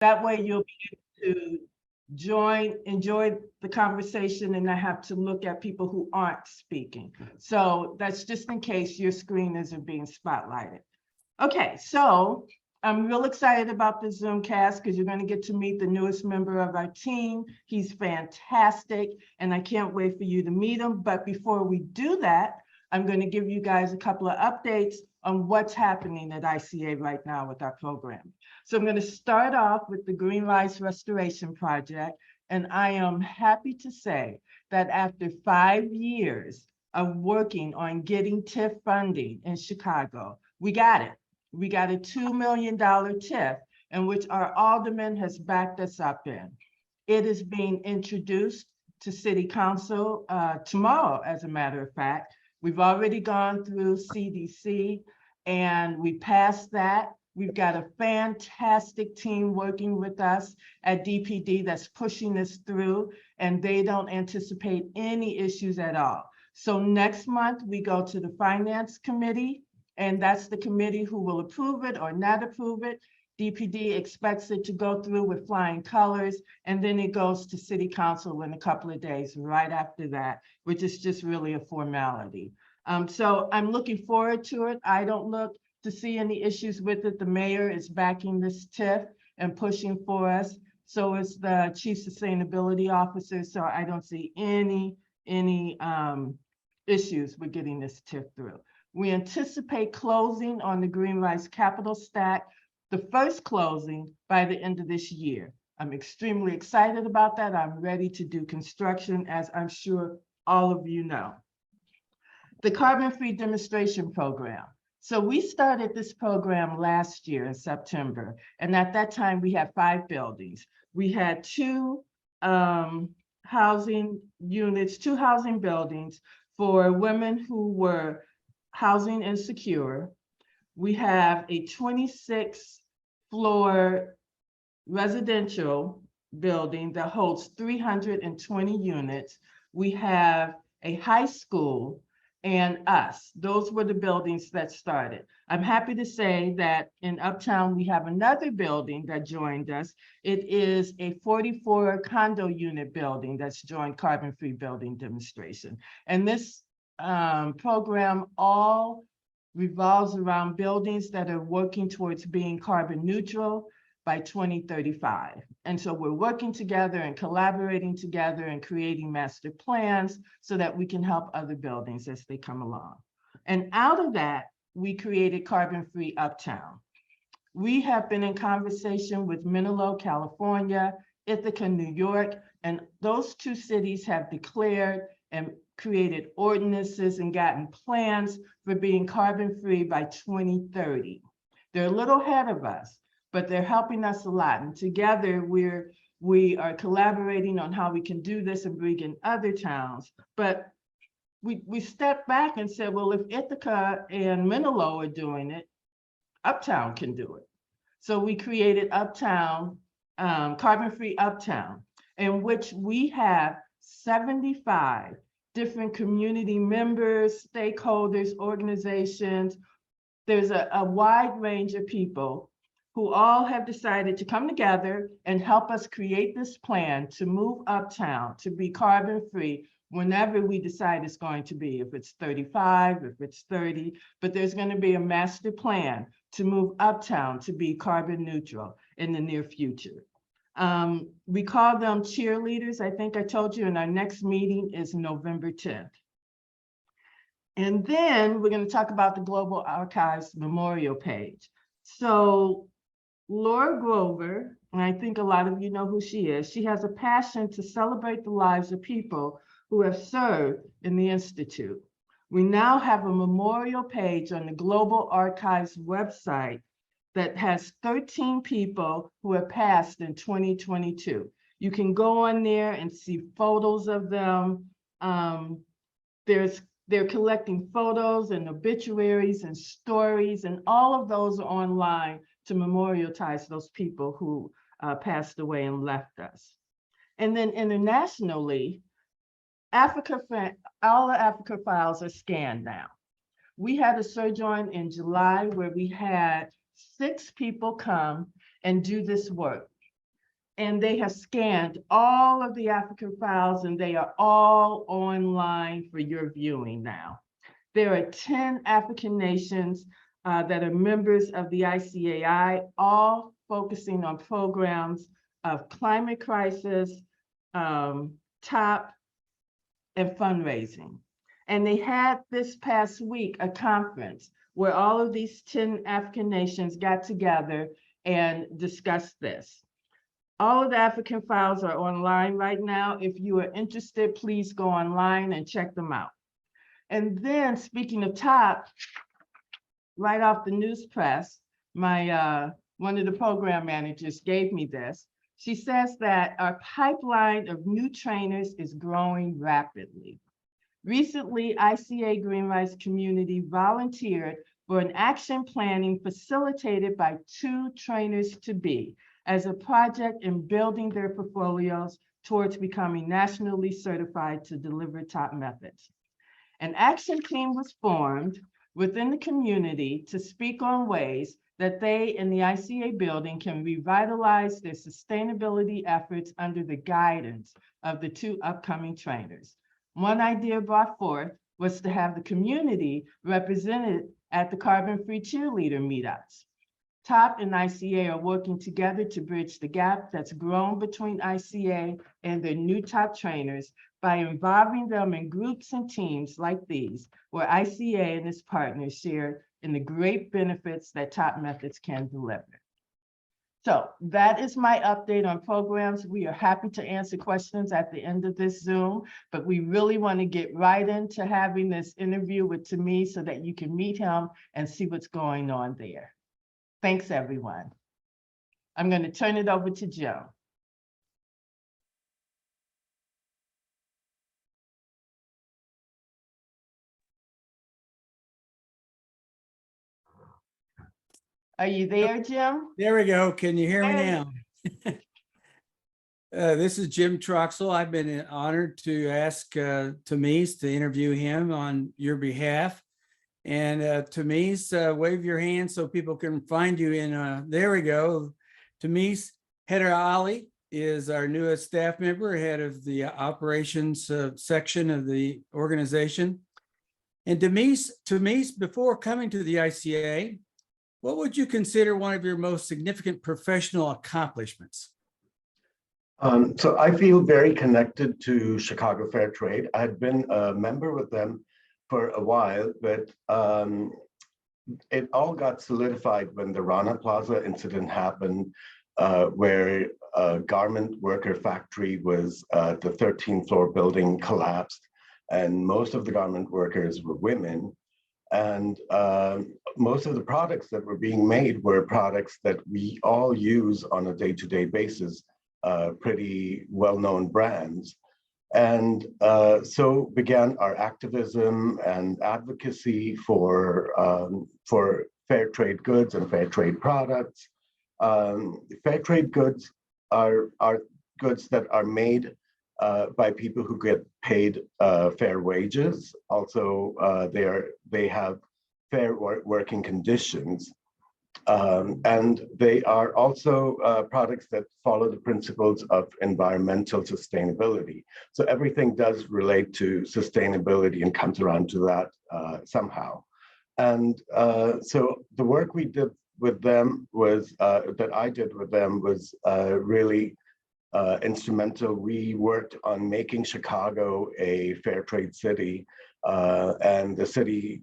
That way you'll be able to enjoy the conversation and not have to look at people who aren't speaking. So that's just in case your screen isn't being spotlighted. Okay, so I'm real excited about the Zoomcast because you're going to get to meet the newest member of our team. He's fantastic, and I can't wait for you to meet him. But before we do that, I'm going to give you guys a couple of updates on what's happening at ICA right now with our program. So I'm going to start off with the Green Lights Restoration Project, and I am happy to say that after 5 years of working on getting TIF funding in Chicago, we got it. We got a $2 million TIF, in which our alderman has backed us up in. It is being introduced to City Council tomorrow, as a matter of fact. We've already gone through CDC and we passed that. We've got a fantastic team working with us at DPD that's pushing this through, and they don't anticipate any issues at all. So next month we go to the Finance Committee, and that's the committee who will approve it or not approve it. DPD expects it to go through with flying colors, and then it goes to City Council in a couple of days right after that, which is just really a formality. So I'm looking forward to it. I don't look to see any issues with it. The mayor is backing this TIF and pushing for us. So is the chief sustainability officer. So I don't see any issues with getting this TIF through. We anticipate closing on the Green Lights Capital Stack, the first closing by the end of this year. I'm extremely excited about that. I'm ready to do construction, as I'm sure all of you know. The Carbon-Free Demonstration Program. So we started this program last year in September, and at that time we had 5 buildings. We had 2 housing units, 2 housing buildings for women who were housing insecure. We have a 26-floor residential building that holds 320 units. We have a high school and us. Those were the buildings that started. I'm happy to say that in Uptown, we have another building that joined us. It is a 44 condo unit building that's joined Carbon-Free Building Demonstration. And this program all revolves around buildings that are working towards being carbon neutral by 2035. And so we're working together and collaborating together and creating master plans so that we can help other buildings as they come along. And out of that, we created Carbon-Free Uptown. We have been in conversation with Menlo, California, Ithaca, New York, and those 2 cities have declared and created ordinances and gotten plans for being carbon-free by 2030. They're a little ahead of us, but they're helping us a lot. And together we are collaborating on how we can do this and bring in other towns. But we stepped back and said, well, if Ithaca and Menlo are doing it, Uptown can do it. So we created Uptown, Carbon-Free Uptown, in which we have 75 different community members, stakeholders, organizations. There's a wide range of people who all have decided to come together and help us create this plan to move Uptown to be carbon-free whenever we decide it's going to be, if it's 35, if it's 30, but there's going to be a master plan to move Uptown to be carbon neutral in the near future. We call them cheerleaders. I think I told you, and our next meeting is November 10th. And then we're going to talk about the Global Archives Memorial page. So Laura Grover, and I think a lot of you know who she is, she has a passion to celebrate the lives of people who have served in the Institute. We now have a memorial page on the Global Archives website that has 13 people who have passed in 2022. You can go on there and see photos of them. They're collecting photos and obituaries and stories, and all of those are online to memorialize those people who passed away and left us. And then internationally, all the Africa files are scanned now. We had a sojourn in July where we had 6 people come and do this work. and they have scanned all of the African files, and they are all online for your viewing now. There are 10 African nations that are members of the ICAI, all focusing on programs of climate crisis, TOP, and fundraising. And they had this past week a conference where all of these 10 African nations got together and discussed this. All of the African files are online right now. If you are interested, please go online and check them out. And then, speaking of TOP, right off the news press, my one of the program managers gave me this. She says that our pipeline of new trainers is growing rapidly. Recently, ICA Green Rice Community volunteered for an action planning facilitated by 2 trainers to be as a project in building their portfolios towards becoming nationally certified to deliver TOP methods. An action team was formed within the community to speak on ways that they in the ICA building can revitalize their sustainability efforts under the guidance of the 2 upcoming trainers. One idea brought forth was to have the community represented at the carbon-free cheerleader meetups. TOP and ICA are working together to bridge the gap that's grown between ICA and their new TOP trainers by involving them in groups and teams like these, where ICA and its partners share in the great benefits that TOP methods can deliver. So that is my update on programs. We are happy to answer questions at the end of this Zoom, but we really want to get right into having this interview with Tamiz so that you can meet him and see what's going on there. Thanks, everyone. I'm going to turn it over to Joe. Are you there, Jim? There we go. Can you hear me now? This is Jim Troxel. I've been honored to ask Tamiz to interview him on your behalf. And Tamiz, wave your hand so people can find you in, there we go. Tamiz Haiderali is our newest staff member, head of the operations section of the organization. And Tamiz, before coming to the ICA, what would you consider one of your most significant professional accomplishments? So I feel very connected to Chicago Fair Trade. I had been a member with them for a while, but it all got solidified when the Rana Plaza incident happened, where a garment worker factory was, the 13th floor building collapsed, and most of the garment workers were women. And most of the products that were being made were products that we all use on a day-to-day basis, pretty well-known brands. And so began our activism and advocacy for fair trade goods and fair trade products. Fair trade goods are goods that are made by people who get paid fair wages. Also, they have fair working conditions. And they are also products that follow the principles of environmental sustainability. So everything does relate to sustainability and comes around to that somehow. And so the work we did with them was, that I did with them was really instrumental. We worked on making Chicago a fair trade city, and the city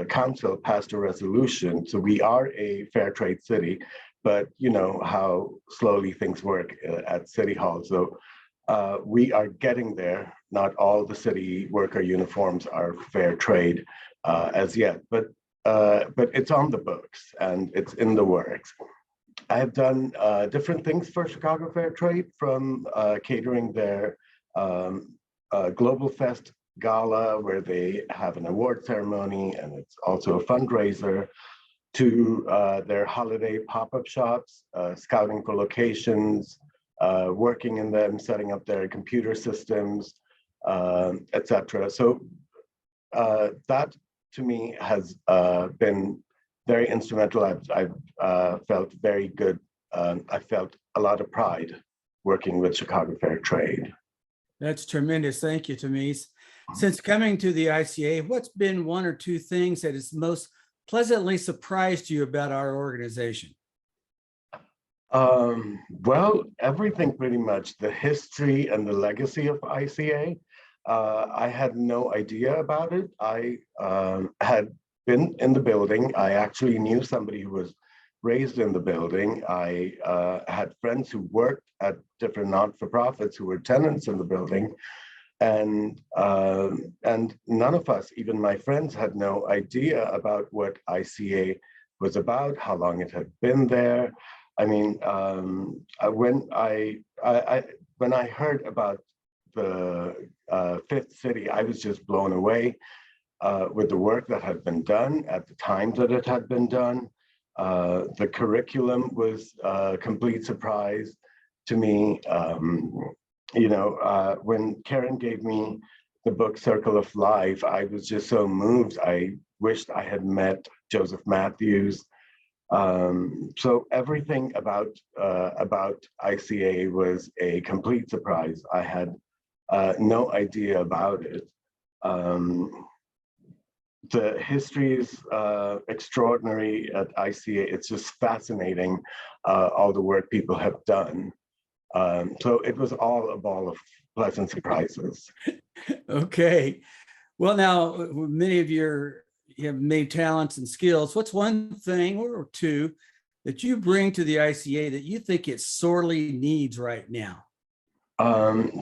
council passed a resolution. So we are a fair trade city, but you know how slowly things work at City Hall. So we are getting there. Not all the city worker uniforms are fair trade as yet, but it's on the books and it's in the works. I have done different things for Chicago Fair Trade, from catering their Global Fest Gala, where they have an award ceremony and it's also a fundraiser, to their holiday pop-up shops, scouting for locations, working in them, setting up their computer systems, etc. So that to me has been very instrumental. I've felt very good. I felt a lot of pride working with Chicago Fair Trade. That's tremendous. Thank you, Tamiz. Since coming to the ICA, what's been one or two things that has most pleasantly surprised you about our organization? Well, everything pretty much, the history and the legacy of ICA. I had no idea about it. I had been in the building. I actually knew somebody who was raised in the building. I had friends who worked at different not-for-profits who were tenants in the building. And none of us, even my friends, had no idea about what ICA was about, how long it had been there. I mean, when I heard about the fifth city, I was just blown away with the work that had been done at the time that it had been done. The curriculum was a complete surprise to me. When Karen gave me the book Circle of Life, I was just so moved. I wished I had met Joseph Matthews. So everything about ICA was a complete surprise. I had no idea about it. The history is extraordinary at ICA. It's just fascinating, all the work people have done. So it was all a ball of pleasant surprises. Okay. Well, now, many of you have many talents and skills. What's one thing or two that you bring to the ICA that you think it sorely needs right now?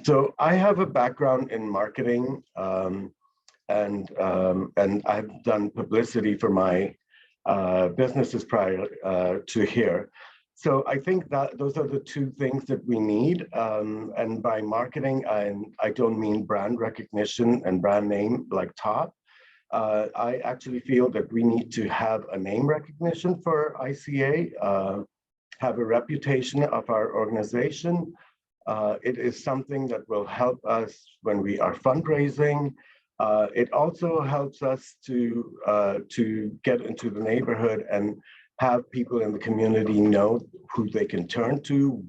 So I have a background in marketing, and I've done publicity for my businesses prior to here. So I think that those are the two things that we need. And by marketing, I don't mean brand recognition and brand name like top. I actually feel that we need to have a name recognition for ICA, have a reputation of our organization. It is something that will help us when we are fundraising. It also helps us to get into the neighborhood and have people in the community know who they can turn to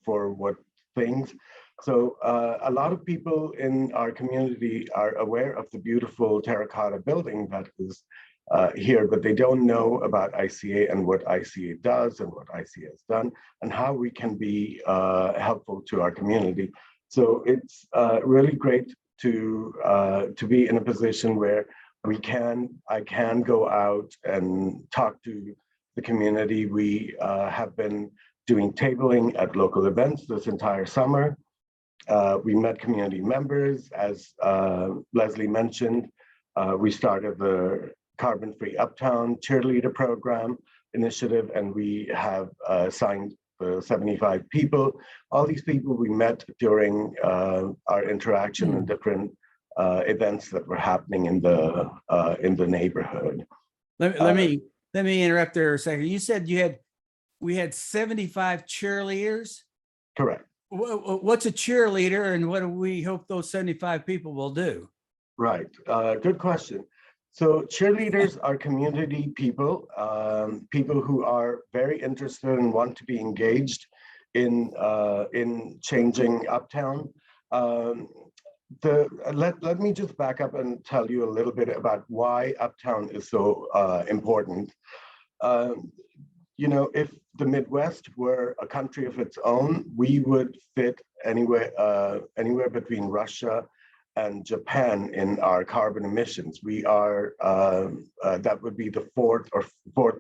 for what things. So a lot of people in our community are aware of the beautiful terracotta building that is here, but they don't know about ICA and what ICA does and what ICA has done and how we can be helpful to our community. So it's really great to be in a position where I can go out and talk to the community. We have been doing tabling at local events this entire summer. We met community members, as Lesley mentioned. We started the Carbon-Free Uptown Cheerleader Program initiative, and we have signed the 75 people. All these people we met during our interaction in different events that were happening in the neighborhood. Let me interrupt there a second. You said we had 75 cheerleaders? Correct. What's a cheerleader, and what do we hope those 75 people will do? Right. Good question. So cheerleaders are community people, people who are very interested and want to be engaged in changing Uptown. Let me just back up and tell you a little bit about why Uptown is so important. If the Midwest were a country of its own, we would fit anywhere between Russia and Japan in our carbon emissions. We are that would be the fourth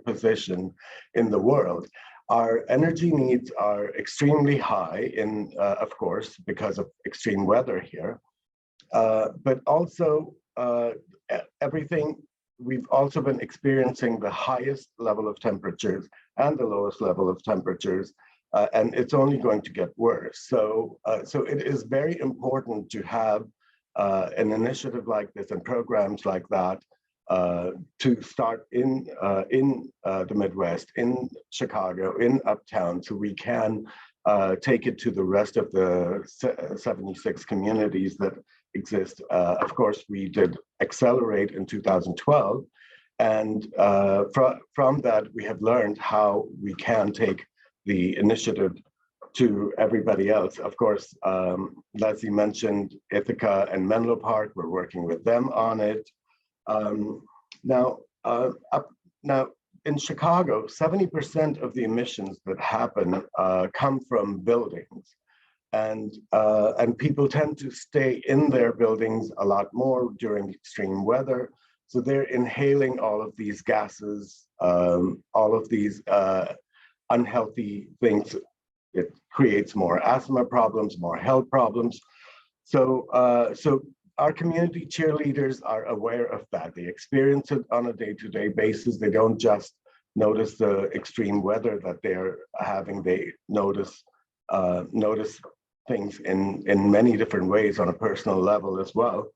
position in the world. Our energy needs are extremely high, of course, because of extreme weather here. But also everything. We've also been experiencing the highest level of temperatures and the lowest level of temperatures, and it's only going to get worse. So it is very important to have an initiative like this and programs like that to start in the Midwest, in Chicago, in Uptown, so we can take it to the rest of the 76 communities that exist. Of course, we did accelerate in 2012, and from that we have learned how we can take the initiative to everybody else. Of course, Leslie mentioned Ithaca and Menlo Park. We're working with them on it. Now, in Chicago, 70% of the emissions that happen come from buildings. And people tend to stay in their buildings a lot more during extreme weather. So they're inhaling all of these gases, all of these unhealthy things. It creates more asthma problems, more health problems. So our community cheerleaders are aware of that. They experience it on a day-to-day basis. They don't just notice the extreme weather that they're having. They notice things in many different ways on a personal level as well.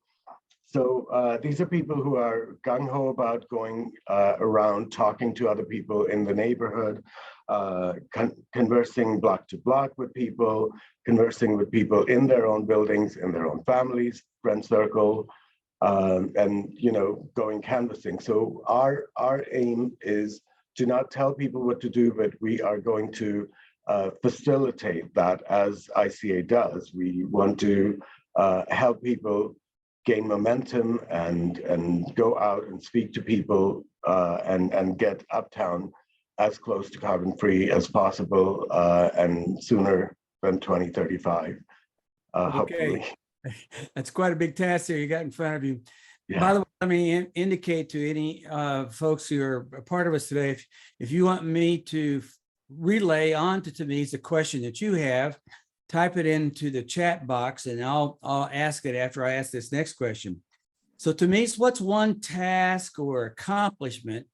So these are people who are gung-ho about going around talking to other people in the neighborhood, conversing block to block with people, conversing with people in their own buildings, in their own families, friend circle, and going canvassing. So our aim is to not tell people what to do, but we are going to facilitate that as ICA does. We want to help people gain momentum and go out and speak to people and get Uptown as close to carbon free as possible and sooner than 2035, hopefully. That's quite a big task there you got in front of you. Yeah. By the way, let me indicate to any folks who are a part of us today, if you want me to relay on to Tamiz the question that you have, type it into the chat box and I'll ask it after I ask this next question. So Tamiz, what's one task or accomplishment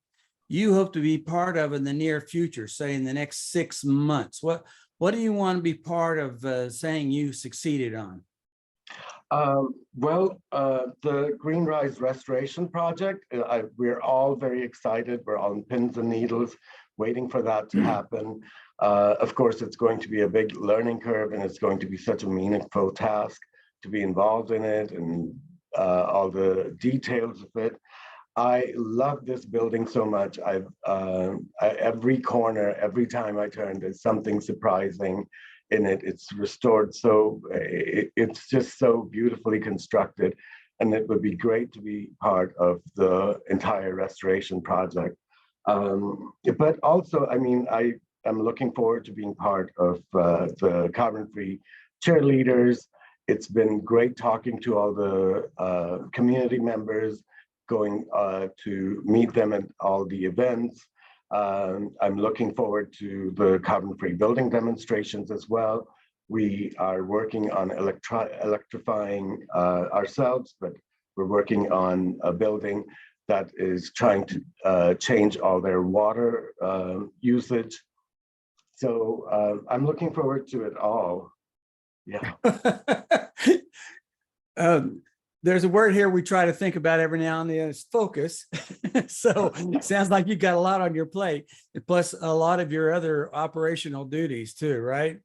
you hope to be part of in the near future, say in the next 6 months? What do you want to be part of saying you succeeded on? The Green Rise Restoration Project, we're all very excited. We're on pins and needles waiting for that to happen. Of course, it's going to be a big learning curve and it's going to be such a meaningful task to be involved in it and all the details of it. I love this building so much. Every corner, every time I turn, there's something surprising in it. It's restored, so it's just so beautifully constructed, and it would be great to be part of the entire restoration project. But also, I mean, I'm looking forward to being part of the carbon-free cheerleaders. It's been great talking to all the community members, going to meet them at all the events. I'm looking forward to the carbon-free building demonstrations as well. We are working on electrifying ourselves, but we're working on a building that is trying to change all their water usage. So I'm looking forward to it all. Yeah. There's a word here we try to think about every now and then, it's focus. So it sounds like you've got a lot on your plate, plus a lot of your other operational duties too, right?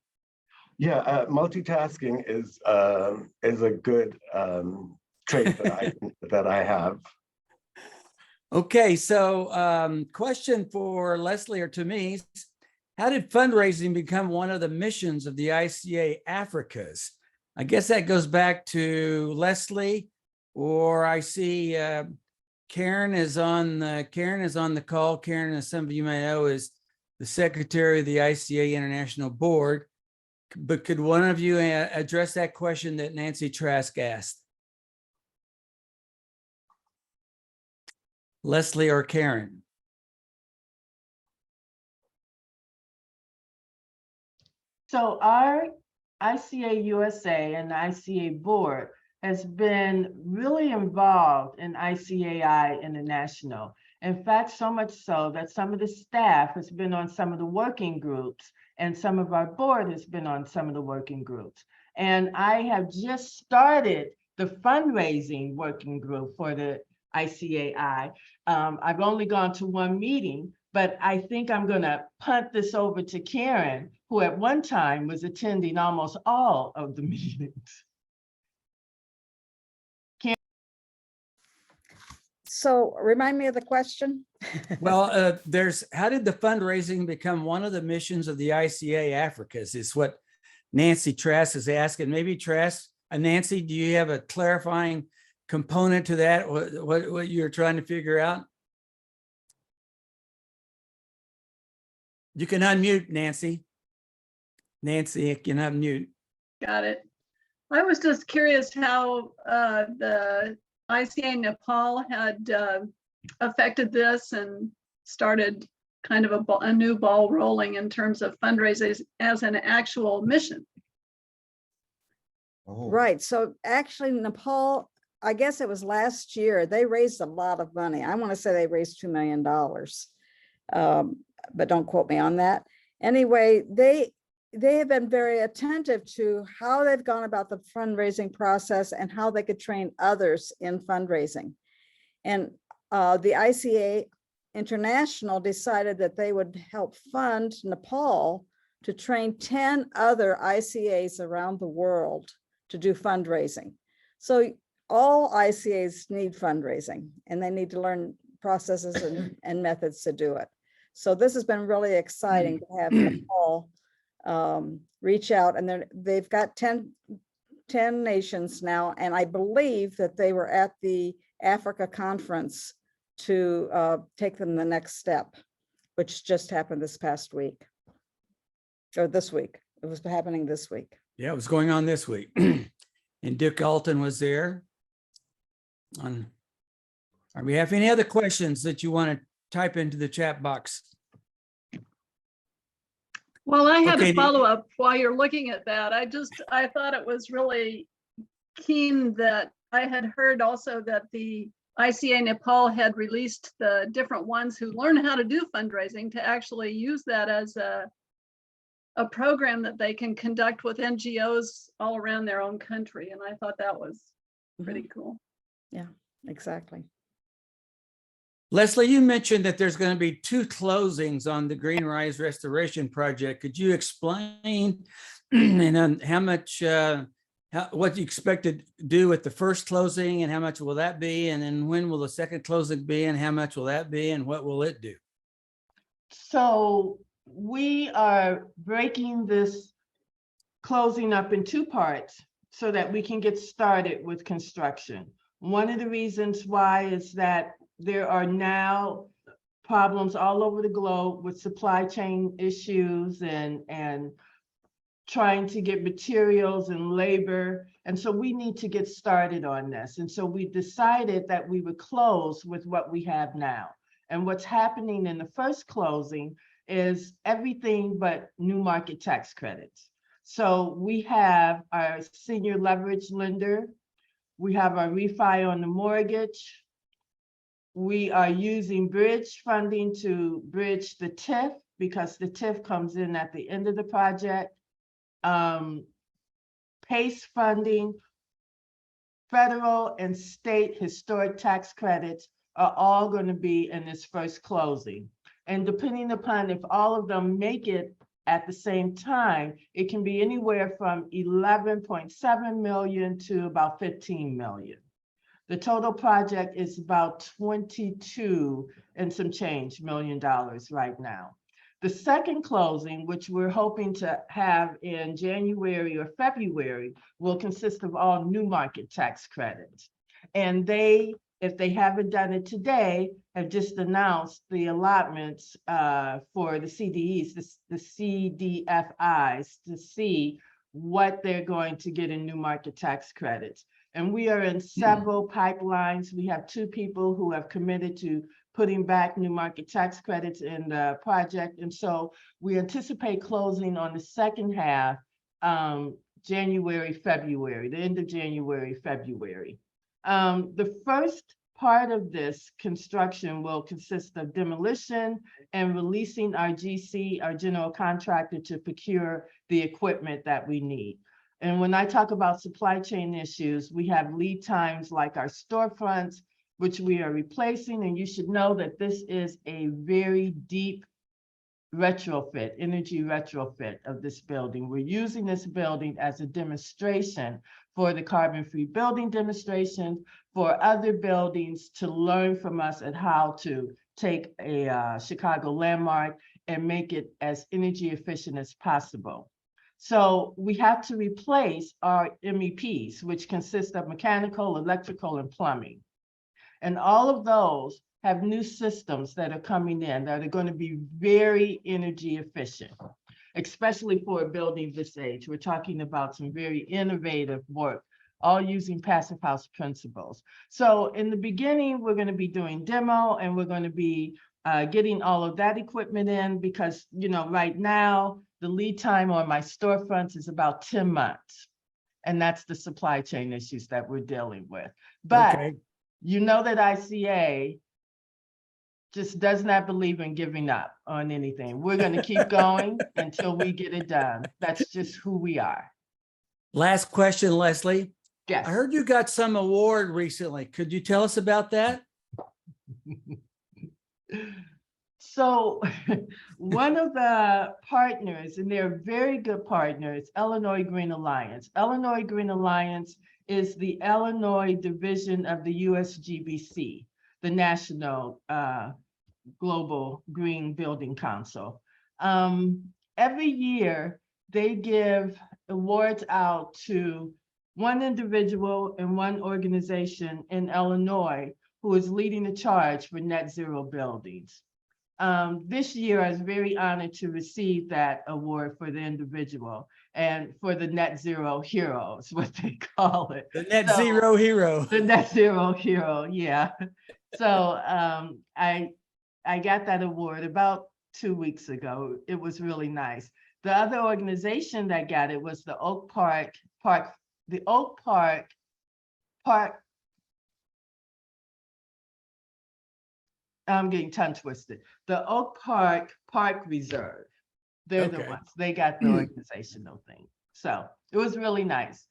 Yeah, multitasking is a good trait that I have. Okay, so question for Lesley or Tamiz. How did fundraising become one of the missions of the ICA Africas? I guess that goes back to Lesley, or I see Karen is on the call. Karen, as some of you may know, is the secretary of the ICA International Board. But could one of you address that question that Nancy Trask asked? Lesley or Karen? So our ICA-USA and the ICA board has been really involved in ICAI International. In fact, so much so that some of the staff has been on some of the working groups and some of our board has been on some of the working groups. And I have just started the fundraising working group for the ICAI. I've only gone to one meeting, but I think I'm going to punt this over to Karen, who at one time was attending almost all of the meetings. Karen? So remind me of the question. Well, how did the fundraising become one of the missions of the ICA Africas is what Nancy Trask is asking. Maybe Trask, Nancy, do you have a clarifying component to that? What you're trying to figure out? You can unmute, Nancy. Nancy, you can unmute. Got it. I was just curious how the ICA Nepal had affected this and started kind of a new ball rolling in terms of fundraising as an actual mission. Oh. Right, so actually Nepal, I guess it was last year, they raised a lot of money. I want to say they raised $2 million. But don't quote me on that. Anyway, they have been very attentive to how they've gone about the fundraising process and how they could train others in fundraising. And the ICA International decided that they would help fund Nepal to train 10 other ICAs around the world to do fundraising. So all ICAs need fundraising and they need to learn processes and methods to do it. So this has been really exciting to have Nepal reach out, and they've got 10 nations now. And I believe that they were at the Africa conference to take them the next step, which just happened this past week or this week. It was happening this week. Yeah, it was going on this week. And Dick Alton was there. On our behalf, any other questions that you want to type into the chat box? Well, I had Okay, a follow-up while you're looking at that. I thought it was really keen that I had heard also that the ICA Nepal had released the different ones who learn how to do fundraising to actually use that as a program that they can conduct with NGOs all around their own country. And I thought that was pretty cool. Yeah, exactly. Leslie, you mentioned that there's going to be 2 closings on the Green Rise Restoration Project. Could you explain and how much, what you expect to do with the first closing and how much will that be? And then when will the second closing be and how much will that be and what will it do? So we are breaking this closing up in 2 parts so that we can get started with construction. One of the reasons why is that there are now problems all over the globe with supply chain issues and trying to get materials and labor. And so we need to get started on this. And so we decided that we would close with what we have now. And what's happening in the first closing is everything but new market tax credits. So we have our senior leverage lender. We have our refi on the mortgage. We are using bridge funding to bridge the TIF because the TIF comes in at the end of the project. PACE funding, federal and state historic tax credits are all going to be in this first closing. And depending upon if all of them make it at the same time, it can be anywhere from 11.7 million to about 15 million. The total project is about 22 and some change $million right now. The second closing, which we're hoping to have in January or February, will consist of all new market tax credits. And they, if they haven't done it today, have just announced the allotments for the CDEs, the CDFIs, to see what they're going to get in new market tax credits. And we are in several pipelines. We have 2 people who have committed to putting back new market tax credits in the project. And so we anticipate closing on the second half, January, February, the end of January, February. The first part of this construction will consist of demolition and releasing our GC, our general contractor, to procure the equipment that we need. And when I talk about supply chain issues, we have lead times like our storefronts, which we are replacing. And you should know that this is a very deep retrofit, energy retrofit of this building. We're using this building as a demonstration for the carbon-free building demonstration, for other buildings to learn from us at how to take a Chicago landmark and make it as energy efficient as possible. So we have to replace our MEPs, which consist of mechanical, electrical, and plumbing. And all of those have new systems that are coming in that are going to be very energy efficient, especially for a building this age. We're talking about some very innovative work, all using passive house principles. So in the beginning, we're going to be doing demo, and we're going to be getting all of that equipment in, because, you know, right now, the lead time on my storefronts is about 10 months. And that's the supply chain issues that we're dealing with. But Okay. you know that ICA just does not believe in giving up on anything. We're going to keep going until we get it done. That's just who we are. Last question, Leslie. Yes. I heard you got some award recently. Could you tell us about that? So one of the partners, and they're very good partners, Illinois Green Alliance. Illinois Green Alliance is the Illinois division of the USGBC, the National Global Green Building Council. Every year, they give awards out to one individual and one organization in Illinois who is leading the charge for net zero buildings. This year, I was very honored to receive that award for the individual and for the net zero heroes, what they call it. The net So- zero hero. The net zero hero, yeah. So I got that award about 2 weeks ago. It was really nice. The other organization that got it was the Oak Park, I'm getting tongue twisted. The Oak Park Park Reserve. They're the Okay. ones. They got the organizational thing. So it was really nice.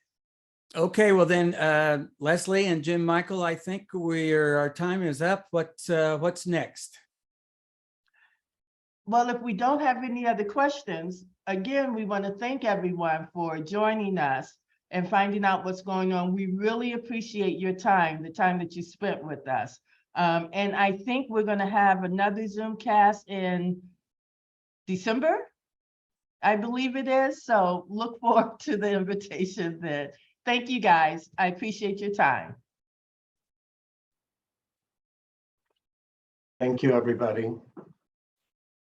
Okay, well then, Leslie and Jim Michael, I think our time is up. What's next? Well, if we don't have any other questions, again, we want to thank everyone for joining us and finding out what's going on. We really appreciate your time, the time that you spent with us. And I think we're going to have another Zoomcast in December, I believe it is. So look forward to the invitation then. Thank you, guys. I appreciate your time. Thank you, everybody.